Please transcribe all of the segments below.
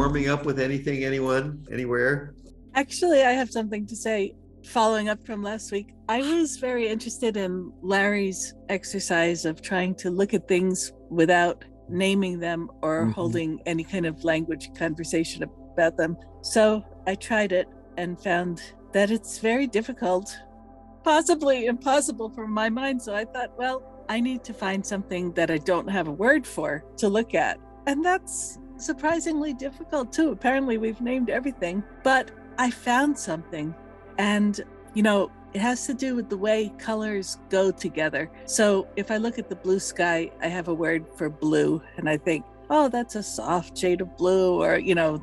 warming up with anything, anyone, anywhere? Actually, I have something to say. Following up from last week, I was very interested in Larry's exercise of trying to look at things without naming them or holding any kind of language conversation about them. So I tried it and found that it's very difficult, possibly impossible for my mind. So I thought, well, I need to find something that I don't have a word for to look at. And that's surprisingly difficult too. Apparently we've named everything, but I found something. And, it has to do with the way colors go together. So if I look at the blue sky, I have a word for blue, and I think, oh, that's a soft shade of blue, or,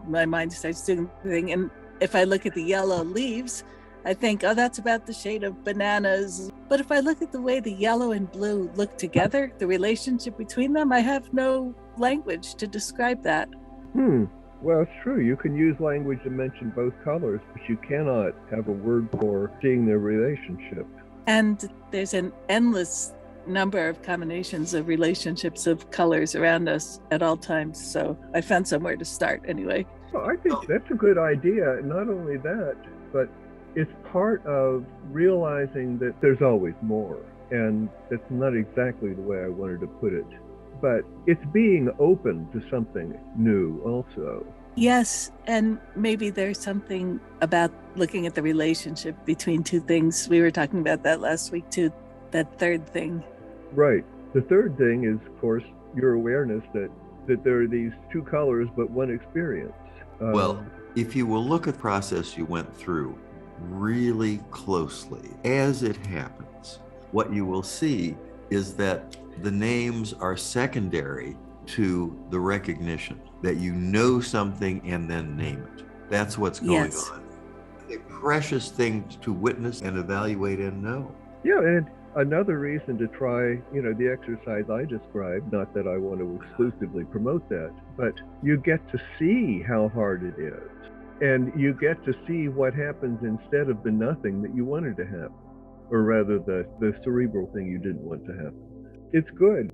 my mind starts doing the thing. And if I look at the yellow leaves, I think, oh, that's about the shade of bananas. But if I look at the way the yellow and blue look together, the relationship between them, I have no language to describe that. Well, it's true. You can use language to mention both colors, but you cannot have a word for seeing their relationship. And there's an endless number of combinations of relationships of colors around us at all times. So I found somewhere to start anyway. Well, I think that's a good idea. Not only that, but it's part of realizing that there's always more. And that's not exactly the way I wanted to put it. But it's being open to something new also. Yes, and maybe there's something about looking at the relationship between two things. We were talking about that last week too, that third thing. Right. The third thing is, of course, your awareness that there are these two colors but one experience. Well, if you will look at the process you went through really closely, as it happens, what you will see is that the names are secondary to the recognition that you know something and then name it. That's what's going on. A precious thing to witness and evaluate and know. Yeah, and another reason to try, the exercise I described, not that I want to exclusively promote that, but you get to see how hard it is. And you get to see what happens instead of the nothing that you wanted to happen, or rather the cerebral thing you didn't want to happen. It's good.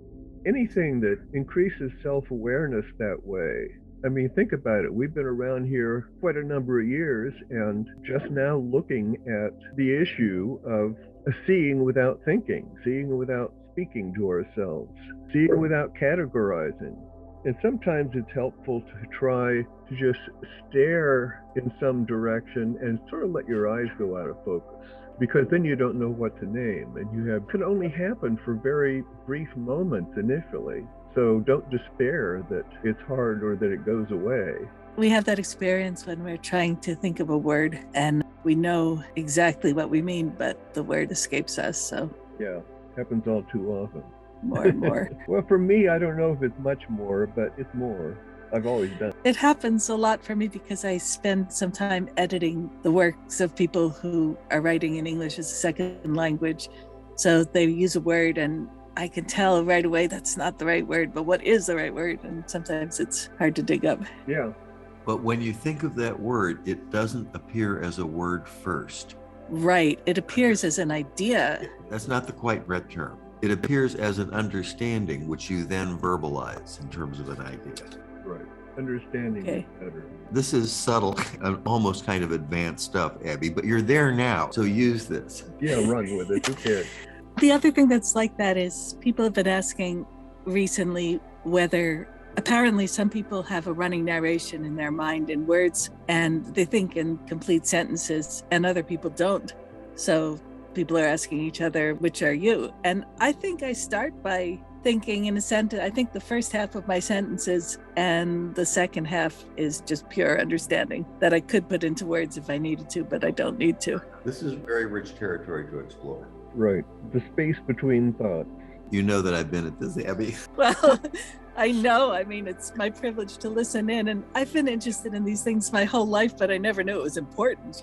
Anything that increases self-awareness that way. I mean, think about it. We've been around here quite a number of years, and just now looking at the issue of seeing without thinking, seeing without speaking to ourselves, seeing without categorizing. And sometimes it's helpful to try to just stare in some direction and sort of let your eyes go out of focus, because then you don't know what to name, and it can only happen for very brief moments initially. So don't despair that it's hard or that it goes away. We have that experience when we're trying to think of a word and we know exactly what we mean, but the word escapes us. So yeah, happens all too often. More and more. Well, for me, I don't know if it's much more, but it's more. I've always done. It happens a lot for me because I spend some time editing the works of people who are writing in English as a second language. So they use a word and I can tell right away that's not the right word, but what is the right word? And sometimes it's hard to dig up. Yeah. But when you think of that word, it doesn't appear as a word first. Right. It appears as an idea. That's not the quite right term. It appears as an understanding, which you then verbalize in terms of an idea. Right. Understanding is better. This is subtle and almost kind of advanced stuff, Abby, but you're there now, so use this. Yeah, run with it. Who cares? The other thing that's like that is people have been asking recently whether apparently some people have a running narration in their mind in words and they think in complete sentences and other people don't. So people are asking each other, which are you? And I think I start by thinking in a sentence. I think the first half of my sentences and the second half is just pure understanding that I could put into words if I needed to, but I don't need to. This is very rich territory to explore. Right. The space between thoughts. You know that I've been at this, Abby. Well, I know. I mean, it's my privilege to listen in, and I've been interested in these things my whole life, but I never knew it was important,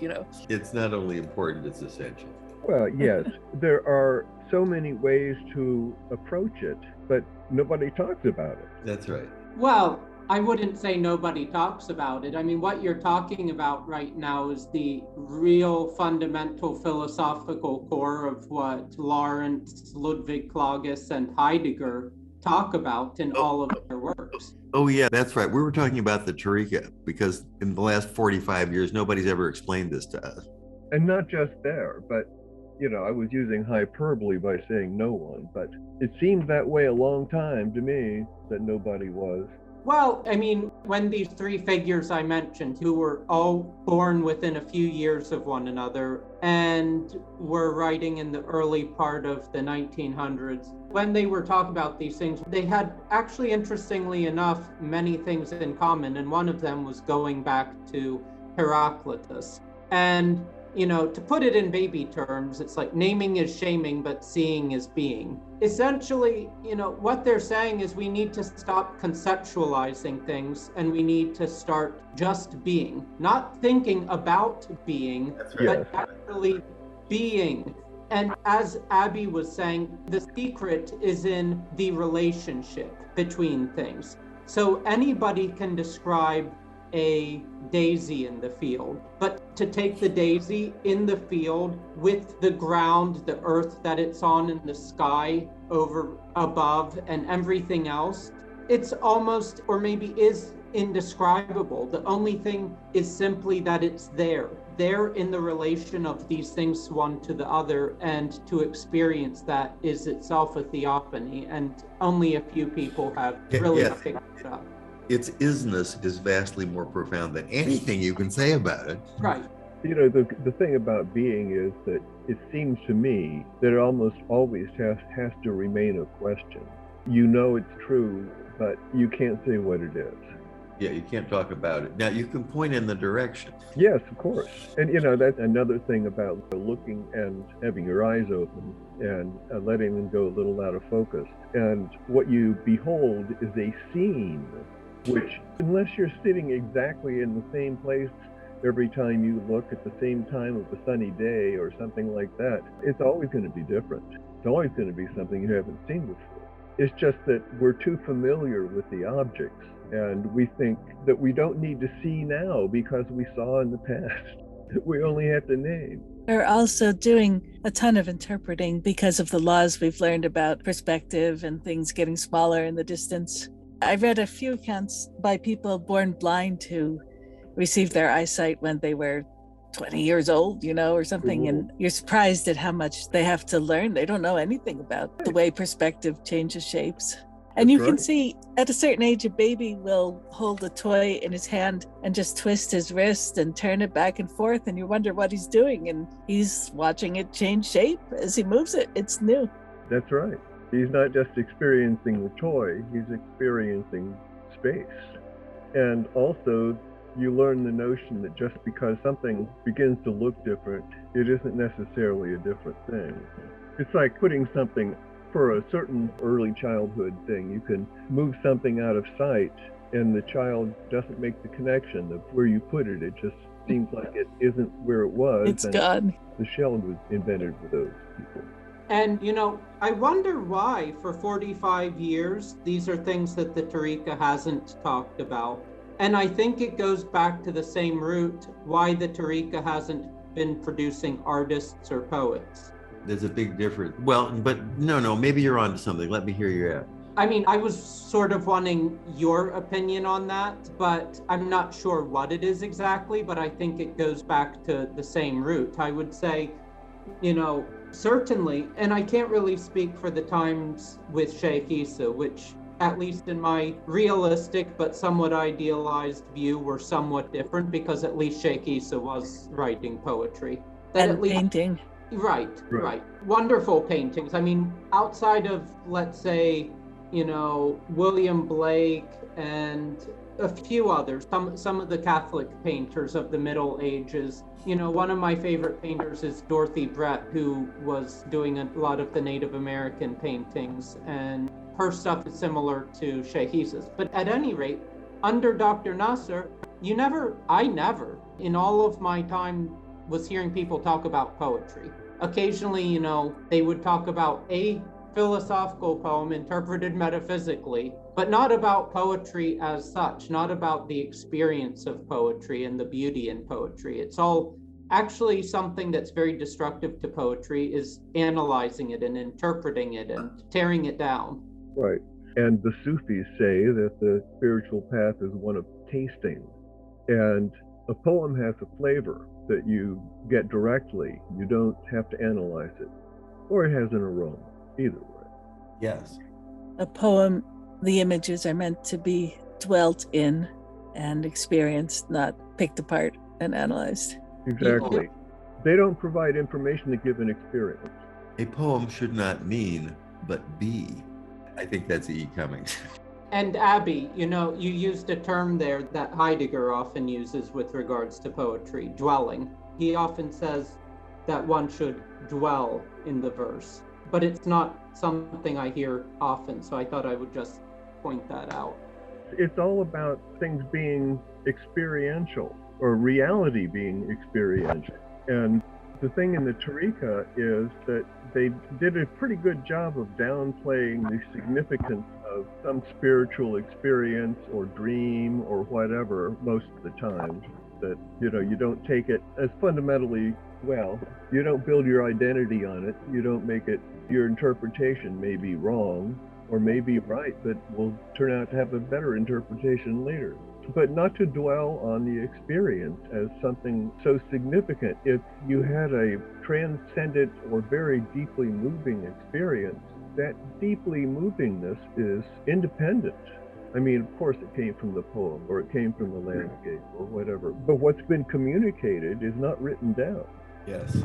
It's not only important, it's essential. Well, yes, there are so many ways to approach it, but nobody talks about it. That's right. Well, I wouldn't say nobody talks about it. I mean, what you're talking about right now is the real fundamental philosophical core of what Lawrence, Ludwig Klages, and Heidegger talk about in all of their works. Oh, yeah, that's right. We were talking about the Tariqa because in the last 45 years, nobody's ever explained this to us. And not just there, but, I was using hyperbole by saying no one, but it seemed that way a long time to me that nobody was. Well, I mean, when these three figures I mentioned, who were all born within a few years of one another and were writing in the early part of the 1900s, when they were talking about these things, they had actually, interestingly enough, many things in common. And one of them was going back to Heraclitus. And to put it in baby terms, it's like naming is shaming, but seeing is being. Essentially, what they're saying is we need to stop conceptualizing things and we need to start just being, not thinking about being, but actually being. And as Abby was saying, the secret is in the relationship between things. So anybody can describe a daisy in the field, but to take the daisy in the field with the ground, the earth that it's on, and the sky over above and everything else, it's almost, or maybe is, indescribable. The only thing is simply that it's there in the relation of these things one to the other, and to experience that is itself a theophany, and only a few people have really picked it up. Its isness is vastly more profound than anything you can say about it. Right. The thing about being is that it seems to me that it almost always has to remain a question. It's true, but you can't say what it is. Yeah, you can't talk about it. Now, you can point in the direction. Yes, of course. And, that's another thing about looking and having your eyes open and letting them go a little out of focus. And what you behold is a scene, which, unless you're sitting exactly in the same place every time you look at the same time of a sunny day or something like that, it's always going to be different. It's always going to be something you haven't seen before. It's just that we're too familiar with the objects, and we think that we don't need to see now because we saw in the past. We only have to name. We're also doing a ton of interpreting because of the laws we've learned about perspective and things getting smaller in the distance. I read a few accounts by people born blind who received their eyesight when they were 20 years old, or something. Ooh. And you're surprised at how much they have to learn. They don't know anything about the way perspective changes shapes. And you can see at a certain age, a baby will hold a toy in his hand and just twist his wrist and turn it back and forth. And you wonder what he's doing. And he's watching it change shape as he moves it. It's new. That's right. He's not just experiencing the toy, he's experiencing space. And also, you learn the notion that just because something begins to look different, it isn't necessarily a different thing. It's like putting something, for a certain early childhood thing, you can move something out of sight and the child doesn't make the connection of where you put it. It just seems like it isn't where it was. It's gone. The shell was invented for those people. And, I wonder why for 45 years, these are things that the Tariqa hasn't talked about. And I think it goes back to the same root, why the Tariqa hasn't been producing artists or poets. There's a big difference. Well, but no, maybe you're onto something. Let me hear you out. I mean, I was sort of wanting your opinion on that, but I'm not sure what it is exactly, but I think it goes back to the same root. I would say, certainly, and I can't really speak for the times with Sheikh Issa, which, at least in my realistic but somewhat idealized view, were somewhat different, because at least Sheikh Issa was writing poetry. And at least painting. Right. Wonderful paintings. I mean, outside of, let's say, William Blake and a few others, some of the Catholic painters of the Middle Ages. One of my favorite painters is Dorothy Brett, who was doing a lot of the Native American paintings, and her stuff is similar to Sheikh Issa's. But at any rate, under Dr. Nasser, I never, in all of my time, was hearing people talk about poetry. Occasionally, they would talk about a philosophical poem interpreted metaphysically, but not about poetry as such, not about the experience of poetry and the beauty in poetry. It's all actually something that's very destructive to poetry, is analyzing it and interpreting it and tearing it down. Right. And the Sufis say that the spiritual path is one of tasting. And a poem has a flavor that you get directly. You don't have to analyze it. Or it has an aroma, either way. Yes. A poem, the images are meant to be dwelt in and experienced, not picked apart and analyzed. Exactly. They don't provide information to give an experience. A poem should not mean, but be. I think that's E. Cummings. And Abby, you used a term there that Heidegger often uses with regards to poetry, dwelling. He often says that one should dwell in the verse, but it's not something I hear often, so I thought I would just point that out. It's all about things being experiential, or reality being experiential. And the thing in the Tariqa is that they did a pretty good job of downplaying the significance of some spiritual experience or dream or whatever most of the time. That, you don't take it as fundamentally, well, you don't build your identity on it. You don't make it, your interpretation may be wrong or may be right, but will turn out to have a better interpretation later. But not to dwell on the experience as something so significant. If you had a transcendent or very deeply moving experience, that deeply movingness is independent. I mean, of course, it came from the poem, or it came from the landscape, or whatever. But what's been communicated is not written down. Yes.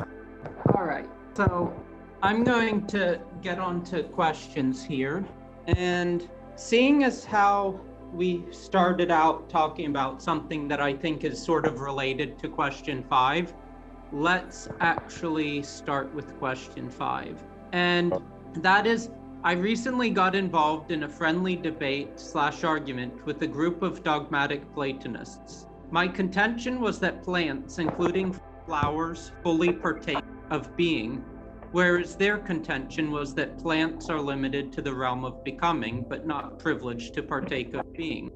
All right. So I'm going to get on to questions here. And seeing as how we started out talking about something that I think is sort of related to question 5, let's actually start with question 5. And that is, I recently got involved in a friendly debate/argument with a group of dogmatic Platonists. My contention was that plants, including flowers, fully partake of being, whereas their contention was that plants are limited to the realm of becoming, but not privileged to partake of being.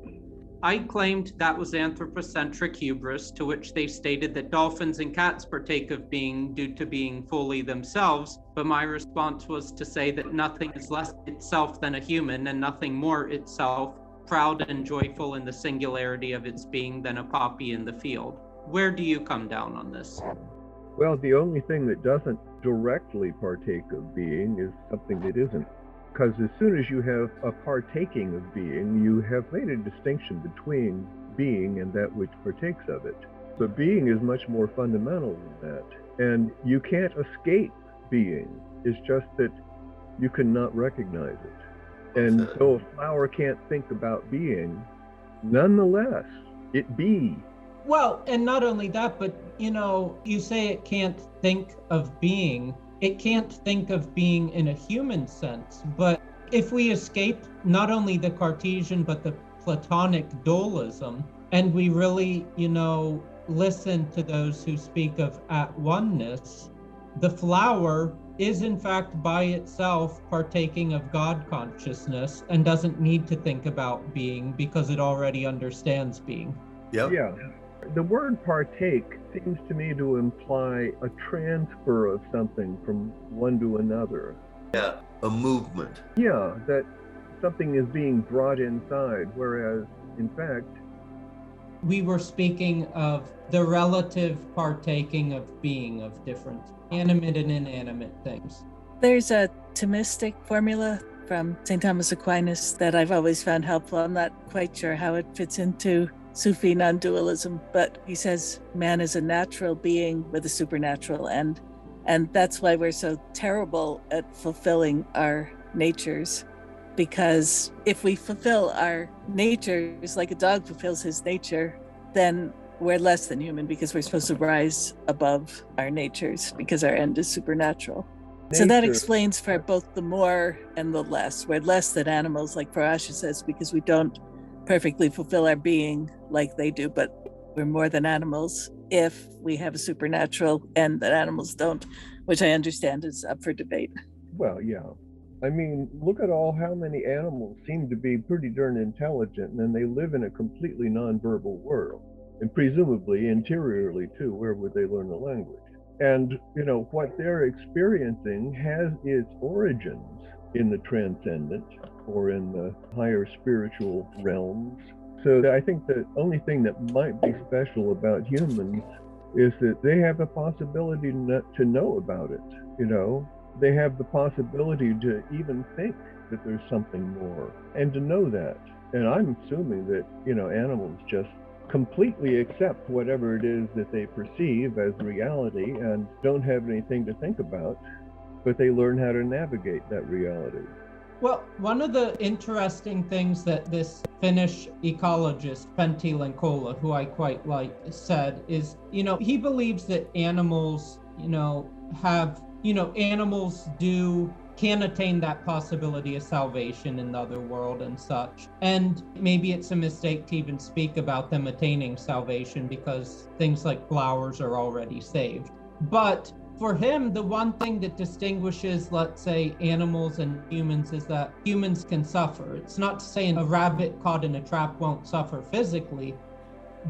I claimed that was anthropocentric hubris, to which they stated that dolphins and cats partake of being due to being fully themselves, but my response was to say that nothing is less itself than a human, and nothing more itself, proud and joyful in the singularity of its being, than a poppy in the field. Where do you come down on this? Well, the only thing that doesn't directly partake of being is something that isn't. Because as soon as you have a partaking of being, you have made a distinction between being and that which partakes of it. But being is much more fundamental than that. And you can't escape being. It's just that you cannot recognize it. And so a flower can't think about being, nonetheless, it be. Well, and not only that, but you say it can't think of being. It can't think of being in a human sense. But if we escape not only the Cartesian, but the Platonic dualism, and we really, listen to those who speak of at oneness, the flower is in fact by itself partaking of God consciousness and doesn't need to think about being because it already understands being. Yep. Yeah. The word partake seems to me to imply a transfer of something from one to another. Yeah, a movement. Yeah, that something is being brought inside, whereas, in fact, we were speaking of the relative partaking of being of different animate and inanimate things. There's a Thomistic formula from St. Thomas Aquinas that I've always found helpful. I'm not quite sure how it fits into Sufi non-dualism, but he says man is a natural being with a supernatural end. And that's why we're so terrible at fulfilling our natures. Because if we fulfill our natures like a dog fulfills his nature, then we're less than human, because we're supposed to rise above our natures because our end is supernatural. So that explains for both the more and the less. We're less than animals, like Parasha says, because we don't perfectly fulfill our being like they do, but we're more than animals if we have a supernatural end that animals don't, which I understand is up for debate. Well, yeah. I mean, look at how many animals seem to be pretty darn intelligent, and then they live in a completely nonverbal world, and presumably interiorly too. Where would they learn the language? And what they're experiencing has its origins in the transcendent or in the higher spiritual realms. So I think the only thing that might be special about humans is that they have the possibility not to know about it. You know, they have the possibility to even think that there's something more and to know that. And I'm assuming that, you know, animals just completely accept whatever it is that they perceive as reality and don't have anything to think about, but they learn how to navigate that reality. Well, one of the interesting things that this Finnish ecologist, Pentti Linkola, who I quite like, said is, you know, he believes that animals, animals can attain that possibility of salvation in the other world and such. And maybe it's a mistake to even speak about them attaining salvation because things like flowers are already saved. But for him, the one thing that distinguishes, let's say, animals and humans is that humans can suffer. It's not to say a rabbit caught in a trap won't suffer physically,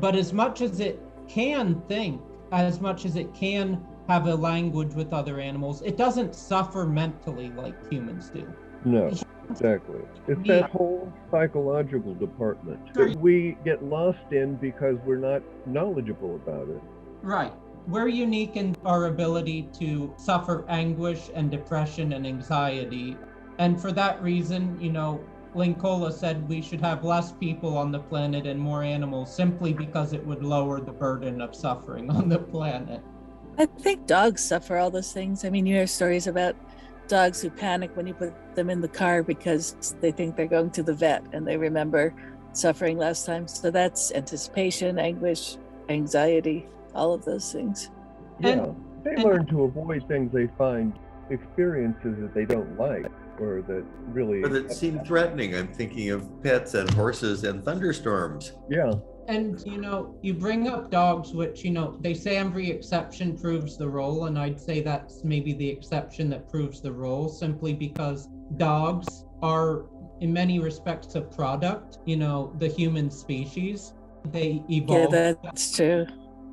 but as much as it can think, as much as it can have a language with other animals, it doesn't suffer mentally like humans do. No, exactly. It's that whole psychological department that we get lost in because we're not knowledgeable about it. Right. We're unique in our ability to suffer anguish and depression and anxiety. And for that reason, Linkola said we should have less people on the planet and more animals simply because it would lower the burden of suffering on the planet. I think dogs suffer all those things. I mean, you hear stories about dogs who panic when you put them in the car because they think they're going to the vet and they remember suffering last time. So that's anticipation, anguish, anxiety, all of those things. Yeah, they learn to avoid things they find, experiences that they don't like or that really... Or that seem threatening. I'm thinking of pets and horses and thunderstorms. Yeah. And, you bring up dogs, which, they say every exception proves the rule. And I'd say that's maybe the exception that proves the rule, simply because dogs are, in many respects, a product, the human species. They evolved. Yeah, that's true.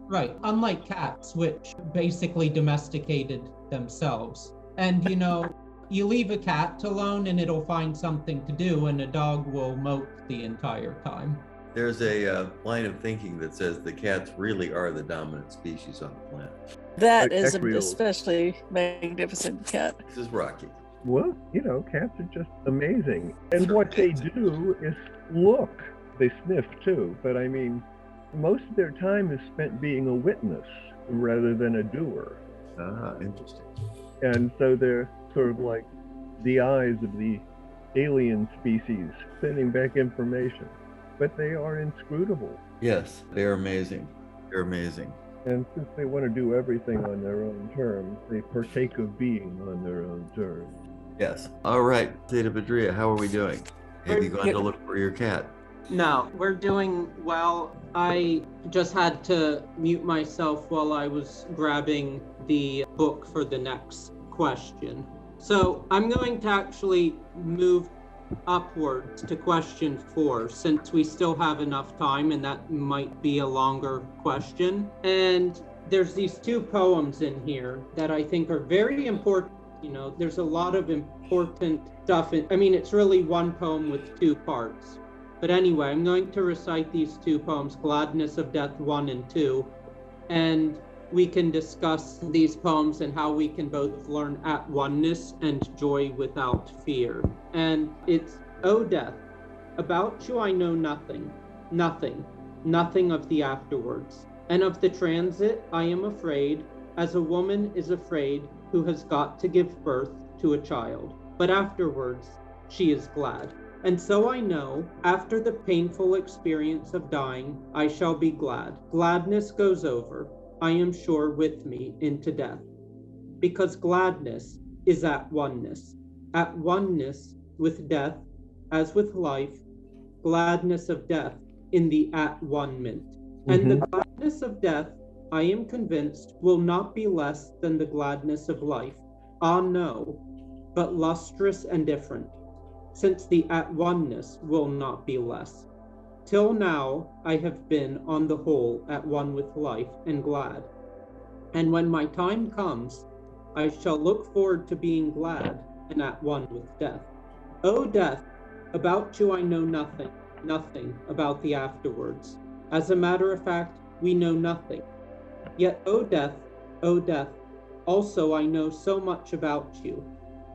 Right. Unlike cats, which basically domesticated themselves. And, you leave a cat alone and it'll find something to do, and a dog will mope the entire time. There's a line of thinking that says the cats really are the dominant species on the planet. That is an especially magnificent cat. This is Rocky. Well, cats are just amazing. And what they do is look. They sniff too, but I mean, most of their time is spent being a witness rather than a doer. Ah, interesting. And so they're sort of like the eyes of the alien species, sending back information. But they are inscrutable. Yes, they're amazing. They're amazing. And since they want to do everything on their own terms, they partake of being on their own terms. Yes. All right, Theta Badria, how are we doing? Have you gone to look for your cat? No, we're doing well. I just had to mute myself while I was grabbing the book for the next question. So I'm going to actually move upwards to question 4, since we still have enough time and that might be a longer question. And there's these 2 poems in here that I think are very important. There's a lot of important stuff. It's really one poem with 2 parts. But anyway, I'm going to recite these 2 poems, Gladness of Death 1 and 2, and we can discuss these poems and how we can both learn at oneness and joy without fear. And it's, O death, about you I know nothing, nothing of the afterwards. And of the transit I am afraid, as a woman is afraid who has got to give birth to a child. But afterwards she is glad. And so I know, after the painful experience of dying, I shall be glad. Gladness goes over, I am sure, with me into death. Because gladness is at oneness with death, as with life, gladness of death in the at-one-ment. And the gladness of death, I am convinced, will not be less than the gladness of life. Ah, no, but lustrous and different, since the at-oneness will not be less. Till now, I have been, on the whole, at one with life and glad. And when my time comes, I shall look forward to being glad, and at one with death. O death, about you I know nothing, nothing about the afterwards. As a matter of fact, we know nothing. Yet, O death, also I know so much about you.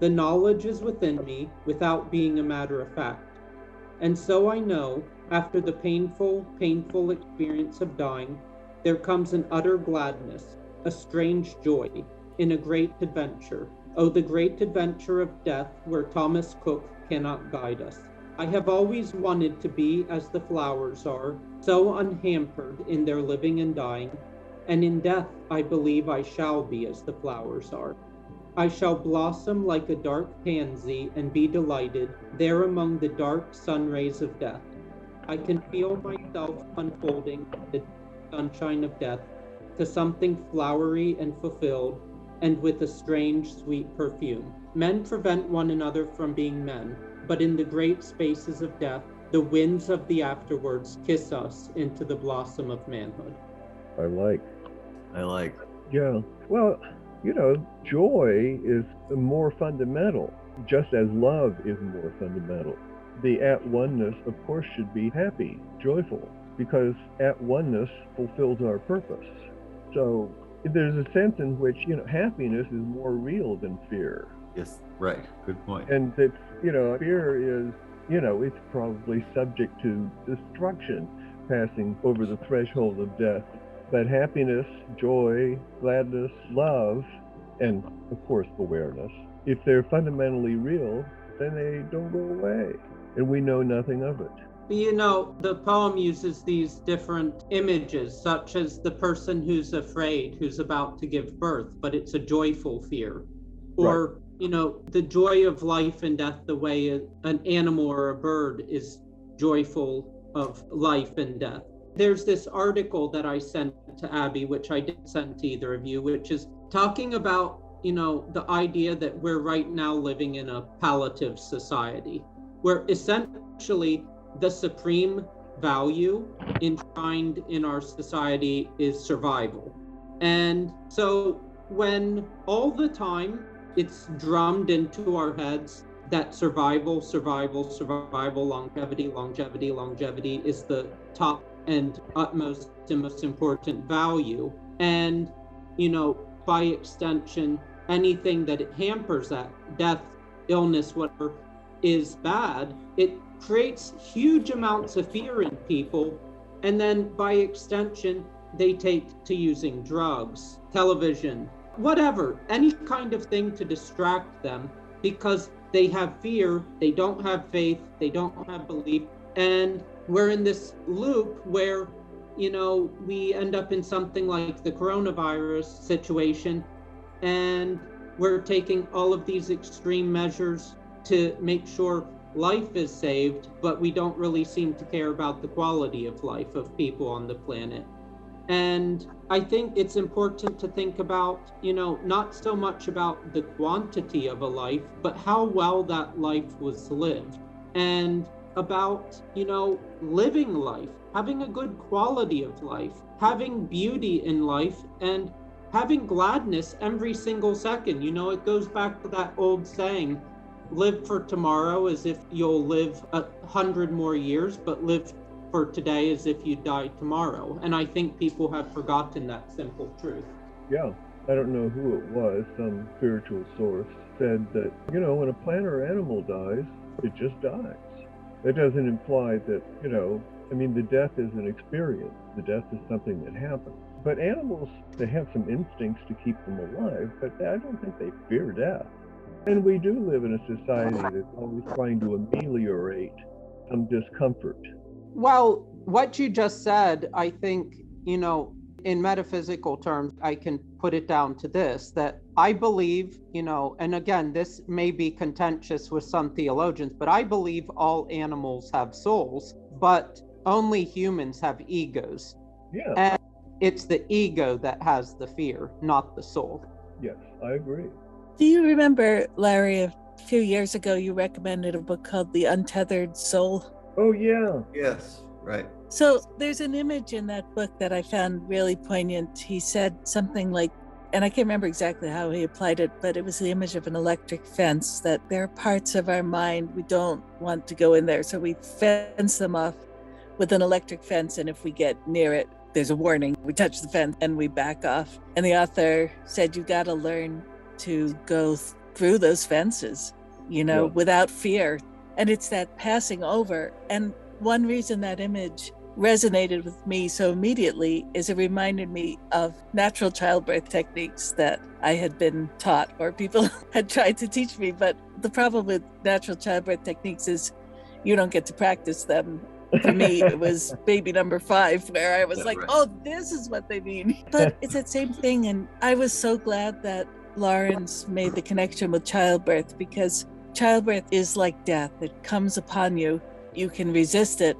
The knowledge is within me without being a matter of fact. And so I know, after the painful experience of dying, there comes an utter gladness, a strange joy, in a great adventure. Oh, the great adventure of death, where Thomas Cook cannot guide us. I have always wanted to be as the flowers are, so unhampered in their living and dying, and in death I believe I shall be as the flowers are. I shall blossom like a dark pansy and be delighted there among the dark sun rays of death. I can feel myself unfolding the sunshine of death to something flowery and fulfilled, and with a strange, sweet perfume. Men prevent one another from being men, but in the great spaces of death, the winds of the afterwards kiss us into the blossom of manhood. I like. Yeah. Well, joy is more fundamental, just as love is more fundamental. The at oneness, of course, should be happy, joyful, because at oneness fulfills our purpose. So there's a sense in which, happiness is more real than fear. Yes, right. Good point. And that, fear is, it's probably subject to destruction, passing over the threshold of death. But happiness, joy, gladness, love, and of course awareness, if they're fundamentally real, then they don't go away, and we know nothing of it. The poem uses these different images, such as the person who's afraid, who's about to give birth, but it's a joyful fear. Or, right. The joy of life and death, the way an animal or a bird is joyful of life and death. There's this article that I sent to Abby, which I didn't send to either of you, which is talking about, the idea that we're right now living in a palliative society, where essentially the supreme value enshrined in our society is survival. And so when all the time it's drummed into our heads that survival, longevity is the top and utmost and most important value. And, by extension, anything that it hampers that, death, illness, whatever, is bad, it creates huge amounts of fear in people. And then by extension, they take to using drugs, television, whatever, any kind of thing to distract them, because they have fear, they don't have faith, they don't have belief. And we're in this loop where, we end up in something like the coronavirus situation, and we're taking all of these extreme measures to make sure life is saved, but we don't really seem to care about the quality of life of people on the planet. And I think it's important to think about, not so much about the quantity of a life, but how well that life was lived. And about, living life, having a good quality of life, having beauty in life, and having gladness every single second. It goes back to that old saying, live for tomorrow as if you'll live 100 more years, but live for today as if you die tomorrow. And I think people have forgotten that simple truth. Yeah, I don't know who it was, some spiritual source said that, when a plant or animal dies, it just dies. That doesn't imply that, the death is an experience. The death is something that happens. But animals, they have some instincts to keep them alive, but I don't think they fear death. And we do live in a society that's always trying to ameliorate some discomfort. Well, what you just said, I think, in metaphysical terms, I can put it down to this, that I believe, and again, this may be contentious with some theologians, but I believe all animals have souls, but only humans have egos. Yeah. And it's the ego that has the fear, not the soul. Yes, I agree. Do you remember, Larry, a few years ago, you recommended a book called The Untethered Soul? Oh, yeah. Yes, right. So there's an image in that book that I found really poignant. He said something like, and I can't remember exactly how he applied it, but it was the image of an electric fence, that there are parts of our mind we don't want to go in there. So we fence them off with an electric fence. And if we get near it, there's a warning. We touch the fence and we back off. And the author said, you got to learn to go through those fences, without fear. And it's that passing over. And one reason that image resonated with me so immediately is it reminded me of natural childbirth techniques that I had been taught, or people had tried to teach me. But the problem with natural childbirth techniques is you don't get to practice them. For me, it was baby number 5, where I was like, oh, this is what they mean. But it's that same thing. And I was so glad that Lawrence made the connection with childbirth, because childbirth is like death. It comes upon you. You can resist it,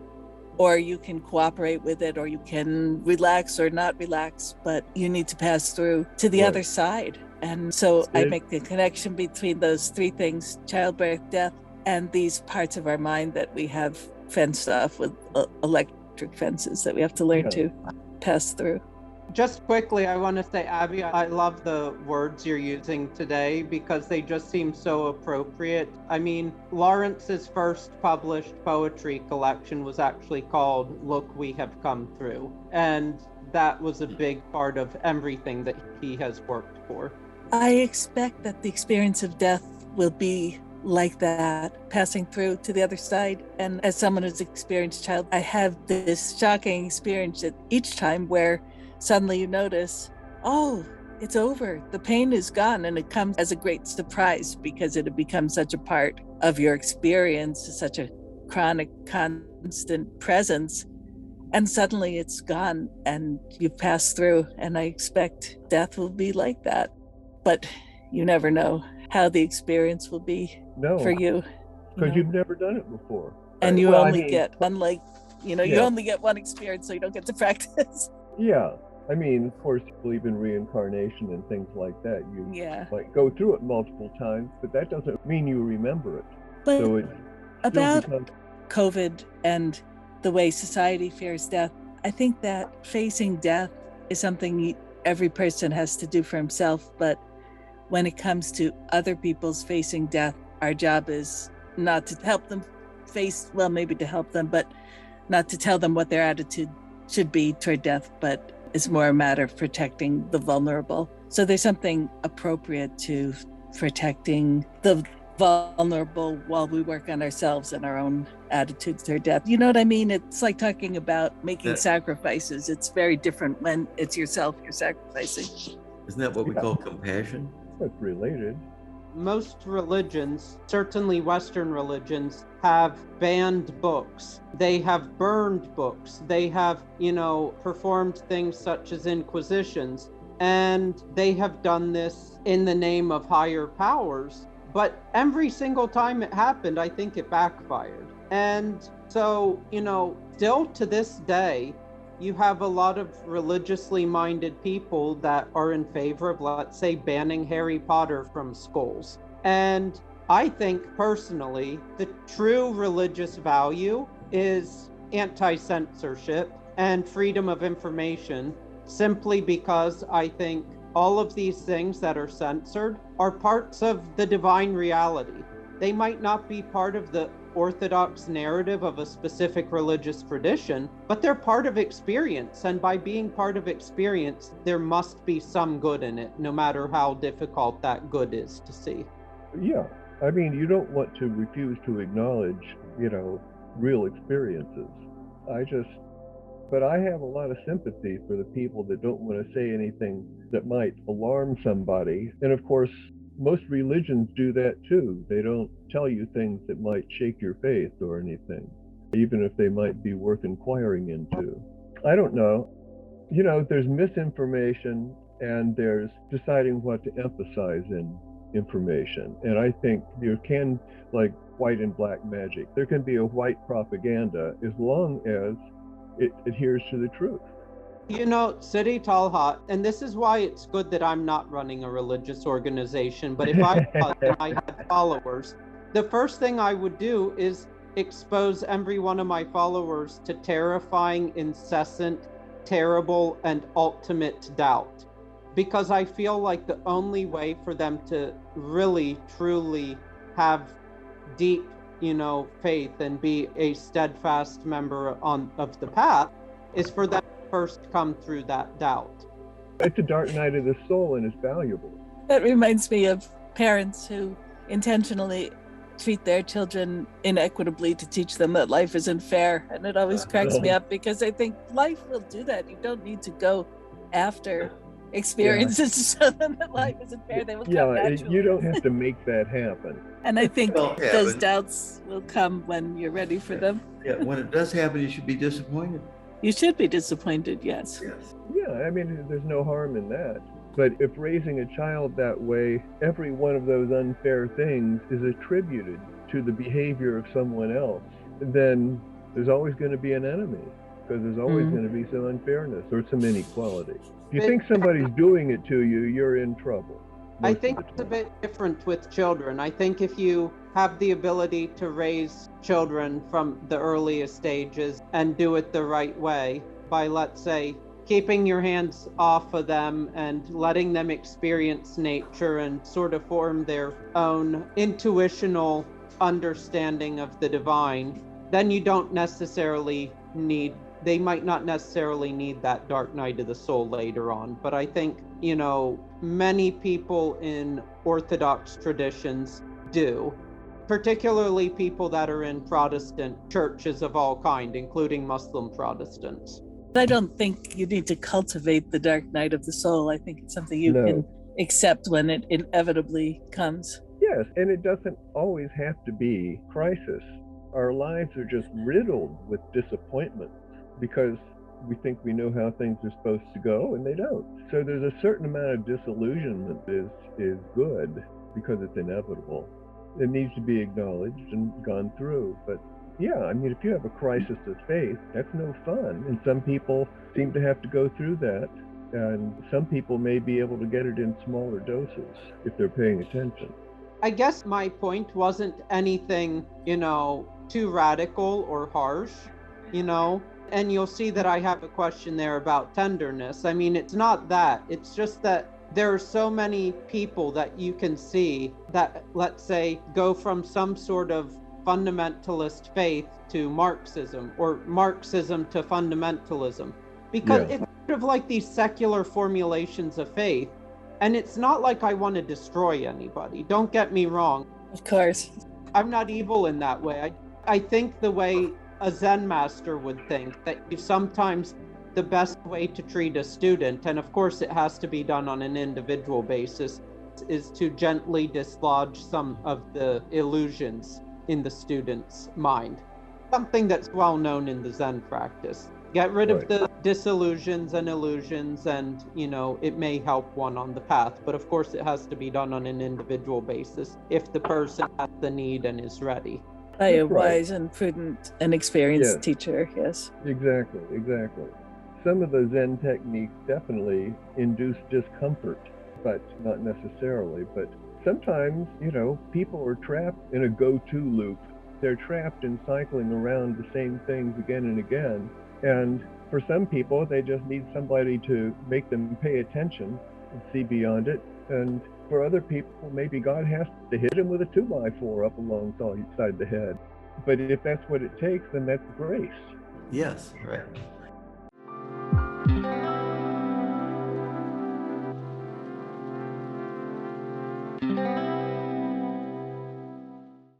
or you can cooperate with it, or you can relax or not relax, but you need to pass through to the other side. And so I make the connection between those 3 things: childbirth, death, and these parts of our mind that we have fenced off with electric fences that we have to learn to pass through. Just quickly, I want to say, Abby, I love the words you're using today because they just seem so appropriate. I mean, Lawrence's first published poetry collection was actually called Look, We Have Come Through. And that was a big part of everything that he has worked for. I expect that the experience of death will be like that, passing through to the other side. And as someone who's experienced child, I have this shocking experience at each time where suddenly you notice, oh, it's over. The pain is gone. And it comes as a great surprise because it had become such a part of your experience, such a chronic, constant presence. And suddenly it's gone and you've passed through. And I expect death will be like that. But you never know how the experience will be for you. Because you've never done it before. And you only get, unlike, you only get one experience, so you don't get to practice. Yeah. I mean, of course, you believe in reincarnation and things like that. You might go through it multiple times, but that doesn't mean you remember it. But so it about COVID and the way society fears death, I think that facing death is something every person has to do for himself. But when it comes to other people's facing death, our job is not to help them face, well, maybe to help them, but not to tell them what their attitude should be toward death, but it's more a matter of protecting the vulnerable. So there's something appropriate to protecting the vulnerable while we work on ourselves and our own attitudes toward death. You know what I mean? It's like talking about making sacrifices. It's very different when it's yourself you're sacrificing. Isn't that what we call compassion? That's related. Most religions, certainly Western religions, have banned books. They have burned books. They have, performed things such as inquisitions. And they have done this in the name of higher powers. But every single time it happened, I think it backfired. And so, still to this day, you have a lot of religiously minded people that are in favor of, let's say, banning Harry Potter from schools. And I think personally, the true religious value is anti-censorship and freedom of information, simply because I think all of these things that are censored are parts of the divine reality. They might not be part of the orthodox narrative of a specific religious tradition, but they're part of experience. And by being part of experience, there must be some good in it, no matter how difficult that good is to see. Yeah. I mean, you don't want to refuse to acknowledge, real experiences. But I have a lot of sympathy for the people that don't want to say anything that might alarm somebody. And of course, most religions do that too. They don't tell you things that might shake your faith or anything, even if they might be worth inquiring into. I don't know. There's misinformation and there's deciding what to emphasize in information. And I think there can, like white and black magic, there can be a white propaganda as long as it adheres to the truth. Siddhi Talhat, and this is why it's good that I'm not running a religious organization, but if I was and I had followers, the first thing I would do is expose every one of my followers to terrifying, incessant, terrible, and ultimate doubt. because I feel like the only way for them to really, truly have deep, faith and be a steadfast member of the path is for them to first come through that doubt. It's a dark night of the soul, and it's valuable. That reminds me of parents who intentionally treat their children inequitably to teach them that life isn't fair. And it always cracks me up, because I think life will do that. You don't need to go after experiences to show them that life isn't fair. They will come naturally. You don't have to make that happen. And I think those doubts will come when you're ready for them. Yeah, when it does happen, you should be disappointed. You should be disappointed, yes. Yeah, I mean, there's no harm in that. But if raising a child that way, every one of those unfair things is attributed to the behavior of someone else, then there's always going to be an enemy, because there's always going to be some unfairness or some inequality. If you think somebody's doing it to you, you're in trouble. I think it's a bit different with children. I think if you have the ability to raise children from the earliest stages and do it the right way by, let's say, keeping your hands off of them and letting them experience nature and sort of form their own intuitional understanding of the divine, then you don't necessarily need, they might not necessarily need that dark night of the soul later on. But I think, many people in Orthodox traditions do, particularly people that are in Protestant churches of all kind, including Muslim Protestants. I don't think you need to cultivate the dark night of the soul. I think it's something you can accept when it inevitably comes. Yes, and it doesn't always have to be crisis. Our lives are just riddled with disappointment because we think we know how things are supposed to go, and they don't. So there's a certain amount of disillusionment is good because it's inevitable. It needs to be acknowledged and gone through. But yeah, I mean, if you have a crisis of faith, that's no fun. And some people seem to have to go through that. And some people may be able to get it in smaller doses if they're paying attention. I guess my point wasn't anything, too radical or harsh, And you'll see that I have a question there about tenderness. I mean, it's not that. It's just that there are so many people that you can see that, let's say, go from some sort of fundamentalist faith to Marxism, or Marxism to fundamentalism, because it's sort of like these secular formulations of faith. And it's not like I want to destroy anybody. Don't get me wrong. Of course. I'm not evil in that way. I think the way a Zen master would think, that sometimes the best way to treat a student, and of course it has to be done on an individual basis, is to gently dislodge some of the illusions in the student's mind. Something that's well known in the Zen practice. Get rid of the disillusions and illusions, and it may help one on the path. But of course it has to be done on an individual basis if the person has the need and is ready. By a wise and prudent and experienced teacher, yes. Exactly. Some of the Zen techniques definitely induce discomfort, but not necessarily. But sometimes, people are trapped in a go-to loop. They're trapped in cycling around the same things again and again. And for some people, they just need somebody to make them pay attention and see beyond it. And for other people, maybe God has to hit them with a 2x4 up alongside the head. But if that's what it takes, then that's grace. Yes, right.